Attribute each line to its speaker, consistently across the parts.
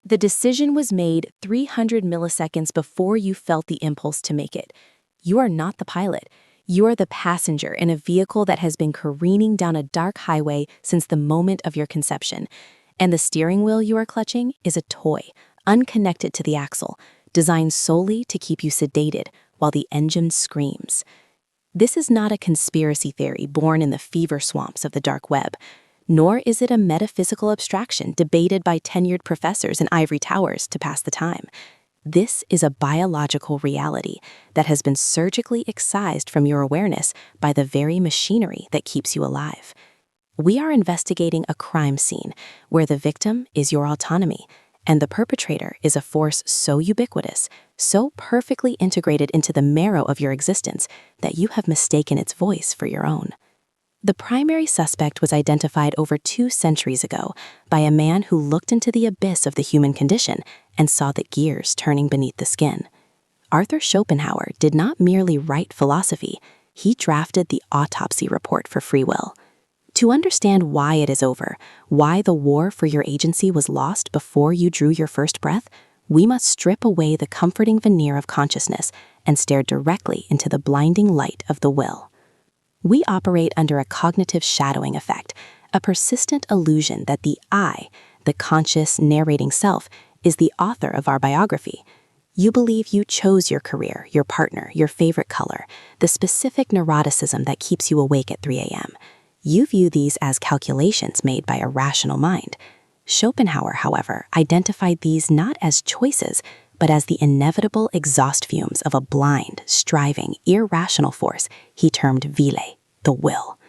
Speaker 1: The decision was made 300 milliseconds before you felt the impulse to make it. You are not the pilot. You are the passenger in a vehicle that has been careening down a dark highway since the moment of your conception. And the steering wheel you are clutching is a toy, unconnected to the axle, designed solely to keep you sedated while the engine screams. This is not a conspiracy theory born in the fever swamps of the dark web, nor is it a metaphysical abstraction debated by tenured professors in ivory towers to pass the time. This is a biological reality that has been surgically excised from your awareness by the very machinery that keeps you alive. We are investigating a crime scene where the victim is your autonomy, and the perpetrator is a force so ubiquitous, so perfectly integrated into the marrow of your existence that you have mistaken its voice for your own. The primary suspect was identified over 2 centuries ago by a man who looked into the abyss of the human condition and saw the gears turning beneath the skin. Arthur Schopenhauer did not merely write philosophy, he drafted the autopsy report for free will. To understand why it is over, why the war for your agency was lost before you drew your first breath, we must strip away the comforting veneer of consciousness and stare directly into the blinding light of the will. We operate under a cognitive shadowing effect, a persistent illusion that the I, the conscious, narrating self, is the author of our biography. You believe you chose your career, your partner, your favorite color, the specific neuroticism that keeps you awake at 3 a.m. You view these as calculations made by a rational mind. Schopenhauer, however, identified these not as choices, but as the inevitable exhaust fumes of a blind, striving, irrational force he termed Wille, the will.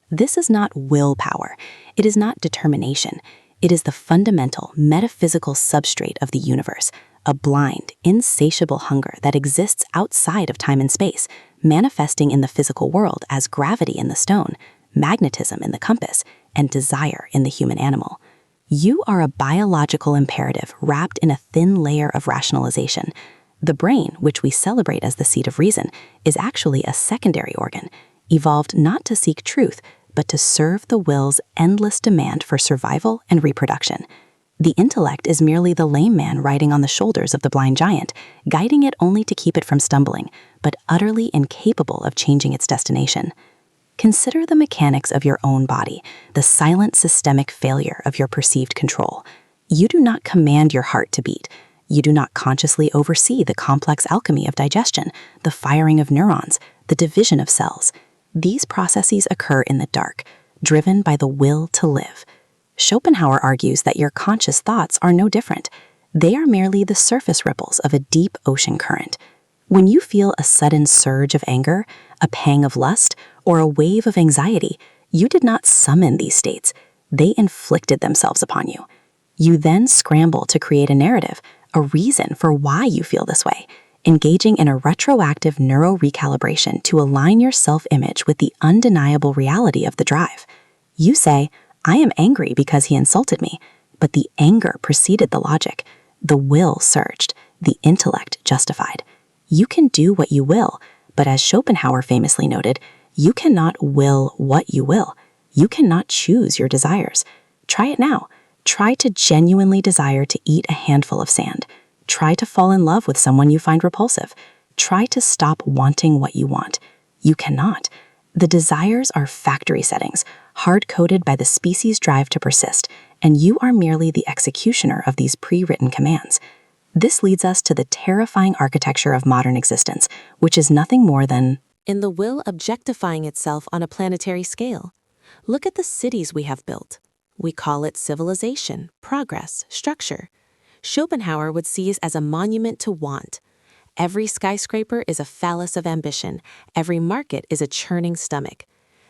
Speaker 1: This is not willpower. It is not determination. It is the fundamental, metaphysical substrate of the universe, a blind, insatiable hunger that exists outside of time and space, manifesting in the physical world as gravity in the stone, magnetism in the compass, and desire in the human animal. You are a biological imperative wrapped in a thin layer of rationalization. The brain, which we celebrate as the seat of reason, is actually a secondary organ, evolved not to seek truth, but to serve the will's endless demand for survival and reproduction. The intellect is merely the lame man riding on the shoulders of the blind giant, guiding it only to keep it from stumbling, but utterly incapable of changing its destination. Consider the mechanics of your own body, the silent systemic failure of your perceived control. You do not command your heart to beat. You do not consciously oversee the complex alchemy of digestion, the firing of neurons, the division of cells. These processes occur in the dark, driven by the will to live. Schopenhauer argues that your conscious thoughts are no different. They are merely the surface ripples of a deep ocean current. When you feel a sudden surge of anger, a pang of lust, or a wave of anxiety, you did not summon these states. They inflicted themselves upon you. You then scramble to create a narrative, a reason for why you feel this way, engaging in a retroactive neuro-recalibration to align your self-image with the undeniable reality of the drive. You say, I am angry because he insulted me, but the anger preceded the logic. The will surged, the intellect justified. You can do what you will, but as Schopenhauer famously noted, you cannot will what you will. You cannot choose your desires. Try it now. Try to genuinely desire to eat a handful of sand. Try to fall in love with someone you find repulsive. Try to stop wanting what you want. You cannot. The desires are factory settings, hard-coded by the species' drive to persist, and you are merely the executioner of these pre-written commands. This leads us to the terrifying architecture of modern existence, which is nothing more than
Speaker 2: in the will objectifying itself on a planetary scale. Look at the cities we have built. We call it civilization, progress, structure. Schopenhauer would see it as a monument to want. Every skyscraper is a phallus of ambition. Every market is a churning stomach.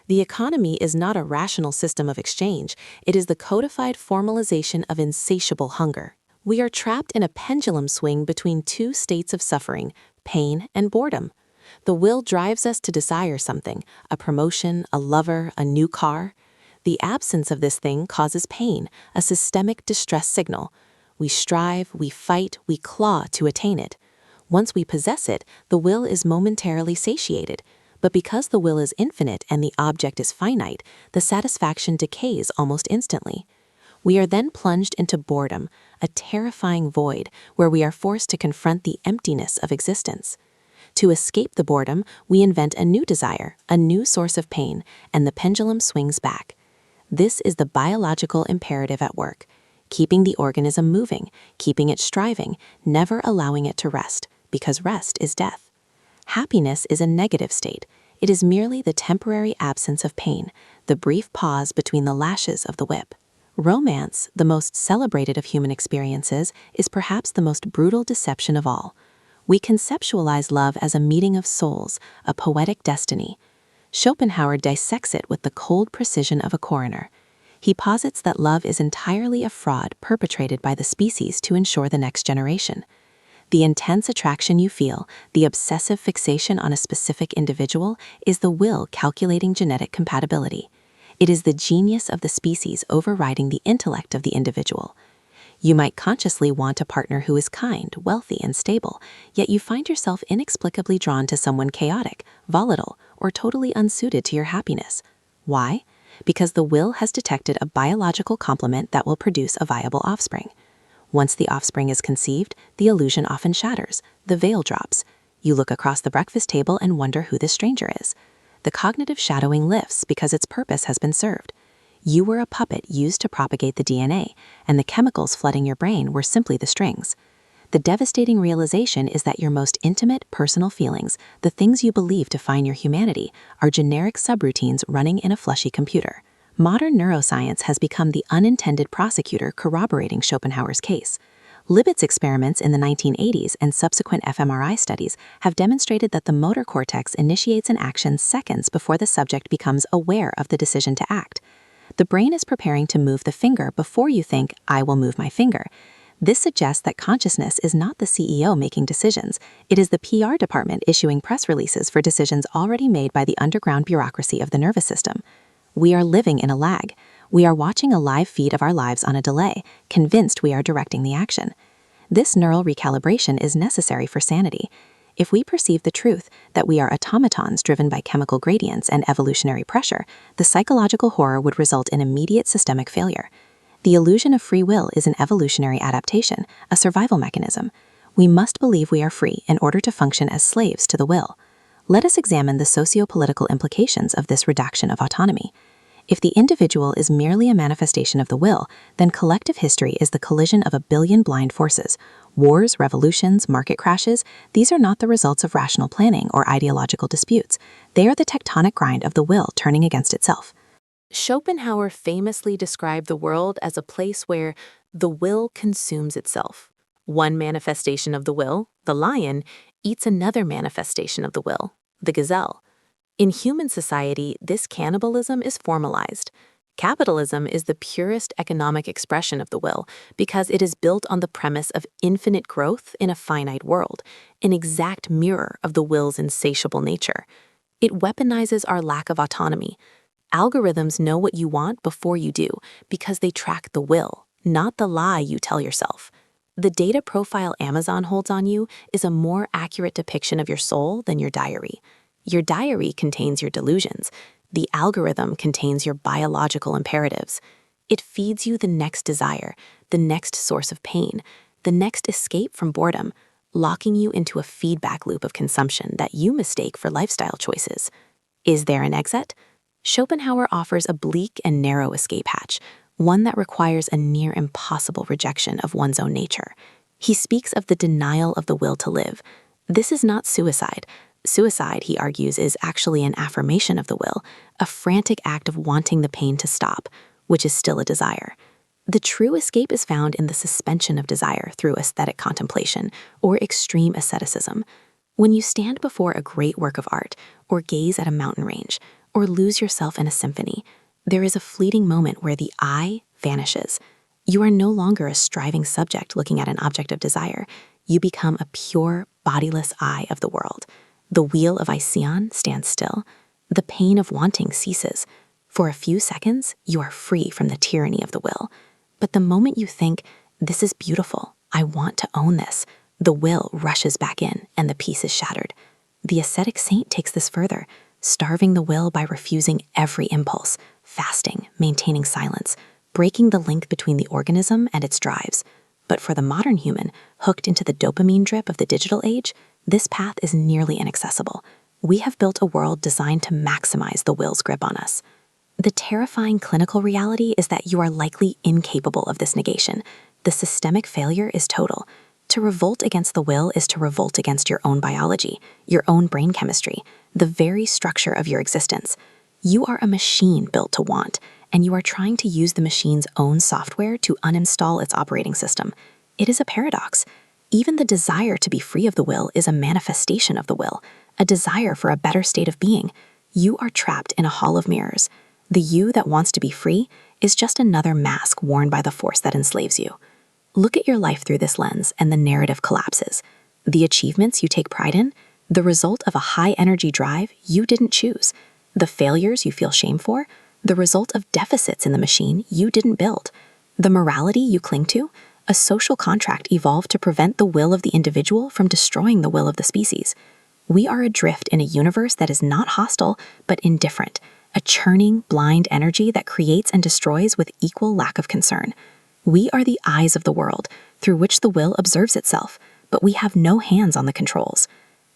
Speaker 2: The economy is not a rational system of exchange. It is the codified formalization of insatiable hunger. We are trapped in a pendulum swing between 2 states of suffering, pain and boredom. The will drives us to desire something, a promotion, a lover, a new car. The absence of this thing causes pain, a systemic distress signal. We strive, we fight, we claw to attain it. Once we possess it, the will is momentarily satiated. But because the will is infinite and the object is finite, the satisfaction decays almost instantly. We are then plunged into boredom, a terrifying void where we are forced to confront the emptiness of existence. To escape the boredom, we invent a new desire, a new source of pain, and the pendulum swings back. This is the biological imperative at work, keeping the organism moving, keeping it striving, never allowing it to rest, because rest is death. Happiness is a negative state. It is merely the temporary absence of pain, the brief pause between the lashes of the whip. Romance, the most celebrated of human experiences, is perhaps the most brutal deception of all. We conceptualize love as a meeting of souls, a poetic destiny. Schopenhauer dissects it with the cold precision of a coroner. He posits that love is entirely a fraud perpetrated by the species to ensure the next generation. The intense attraction you feel, the obsessive fixation on a specific individual, is the will calculating genetic compatibility. It is the genius of the species overriding the intellect of the individual. You might consciously want a partner who is kind, wealthy, and stable, yet you find yourself inexplicably drawn to someone chaotic, volatile, or totally unsuited to your happiness. Why? Because the will has detected a biological complement that will produce a viable offspring. Once the offspring is conceived, the illusion often shatters, the veil drops. You look across the breakfast table and wonder who this stranger is. The cognitive shadowing lifts because its purpose has been served. You were a puppet used to propagate the DNA, and the chemicals flooding your brain were simply the strings. The devastating realization is that your most intimate, personal feelings, the things you believe define your humanity, are generic subroutines running in a fleshy computer. Modern neuroscience has become the unintended prosecutor corroborating Schopenhauer's case. Libet's experiments in the 1980s and subsequent fMRI studies have demonstrated that the motor cortex initiates an action seconds before the subject becomes aware of the decision to act. The brain is preparing to move the finger before you think, "I will move my finger." This suggests that consciousness is not the CEO making decisions. It is the PR department issuing press releases for decisions already made by the underground bureaucracy of the nervous system. We are living in a lag. We are watching a live feed of our lives on a delay, convinced we are directing the action. This neural recalibration is necessary for sanity. If we perceive the truth that we are automatons driven by chemical gradients and evolutionary pressure, the psychological horror would result in immediate systemic failure. The illusion of free will is an evolutionary adaptation, a survival mechanism. We must believe we are free in order to function as slaves to the will. Let us examine the socio-political implications of this redaction of autonomy. If the individual is merely a manifestation of the will, then collective history is the collision of a billion blind forces. Wars, revolutions, market crashes, these are not the results of rational planning or ideological disputes. They are the tectonic grind of the will turning against itself. Schopenhauer famously described the world as a place where the will consumes itself. One manifestation of the will, the lion, eats another manifestation of the will, the gazelle. In human society, this cannibalism is formalized. Capitalism is the purest economic expression of the will because it is built on the premise of infinite growth in a finite world, an exact mirror of the will's insatiable nature. It weaponizes our lack of autonomy. Algorithms know what you want before you do because they track the will, not the lie you tell yourself. The data profile Amazon holds on you is a more accurate depiction of your soul than your diary. Your diary contains your delusions. The algorithm contains your biological imperatives. It feeds you the next desire, the next source of pain, the next escape from boredom, locking you into a feedback loop of consumption that you mistake for lifestyle choices. Is there an exit? Schopenhauer offers a bleak and narrow escape hatch, one that requires a near impossible rejection of one's own nature. He speaks of the denial of the will to live. This is not suicide. Suicide, he argues, is actually an affirmation of the will, a frantic act of wanting the pain to stop, which is still a desire. The true escape is found in the suspension of desire through aesthetic contemplation or extreme asceticism. When you stand before a great work of art, or gaze at a mountain range, or lose yourself in a symphony, there is a fleeting moment where the I vanishes. You are no longer a striving subject looking at an object of desire. You become a pure, bodiless eye of the world. The wheel of Ision stands still. The pain of wanting ceases. For a few seconds, you are free from the tyranny of the will. But the moment you think, "This is beautiful, I want to own this," the will rushes back in and the peace is shattered. The ascetic saint takes this further, starving the will by refusing every impulse, fasting, maintaining silence, breaking the link between the organism and its drives. But for the modern human, hooked into the dopamine drip of the digital age, this path is nearly inaccessible. We have built a world designed to maximize the will's grip on us. The terrifying clinical reality is that you are likely incapable of this negation. The systemic failure is total. To revolt against the will is to revolt against your own biology, your own brain chemistry, the very structure of your existence. You are a machine built to want, and you are trying to use the machine's own software to uninstall its operating system. It is a paradox. Even the desire to be free of the will is a manifestation of the will, a desire for a better state of being. You are trapped in a hall of mirrors. The you that wants to be free is just another mask worn by the force that enslaves you. Look at your life through this lens and the narrative collapses. The achievements you take pride in, the result of a high-energy drive you didn't choose. The failures you feel shame for, the result of deficits in the machine you didn't build. The morality you cling to, a social contract evolved to prevent the will of the individual from destroying the will of the species. We are adrift in a universe that is not hostile, but indifferent, a churning, blind energy that creates and destroys with equal lack of concern. We are the eyes of the world, through which the will observes itself, but we have no hands on the controls.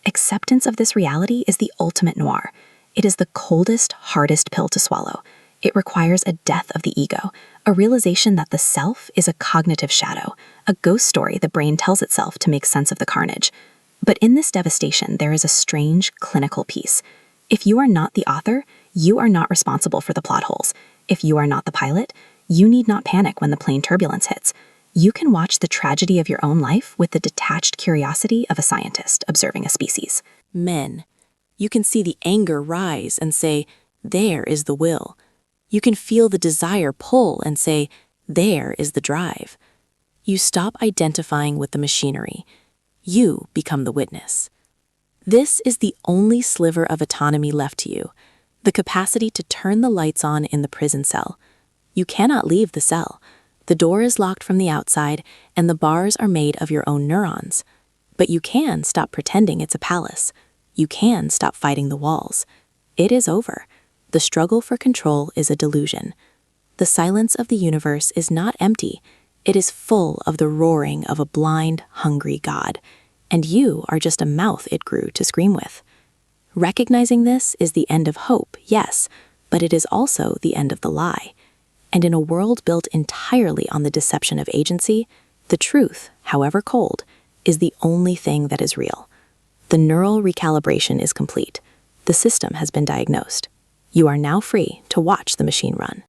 Speaker 2: Acceptance of this reality is the ultimate noir. It is the coldest, hardest pill to swallow. It requires a death of the ego, a realization that the self is a cognitive shadow, a ghost story the brain tells itself to make sense of the carnage. But in this devastation, there is a strange, clinical piece. If you are not the author, you are not responsible for the plot holes. If you are not the pilot, you need not panic when the plane turbulence hits. You can watch the tragedy of your own life with the detached curiosity of a scientist observing a species.
Speaker 1: Men. You can see the anger rise and say, there is the will. You can feel the desire pull and say, there is the drive. You stop identifying with the machinery. You become the witness. This is the only sliver of autonomy left to you, the capacity to turn the lights on in the prison cell. You cannot leave the cell. The door is locked from the outside, and the bars are made of your own neurons. But you can stop pretending it's a palace. You can stop fighting the walls. It is over. The struggle for control is a delusion. The silence of the universe is not empty. It is full of the roaring of a blind, hungry God. And you are just a mouth it grew to scream with. Recognizing this is the end of hope, yes, but it is also the end of the lie. And in a world built entirely on the deception of agency, the truth, however cold, is the only thing that is real. The neural recalibration is complete. The system has been diagnosed. You are now free to watch the machine run.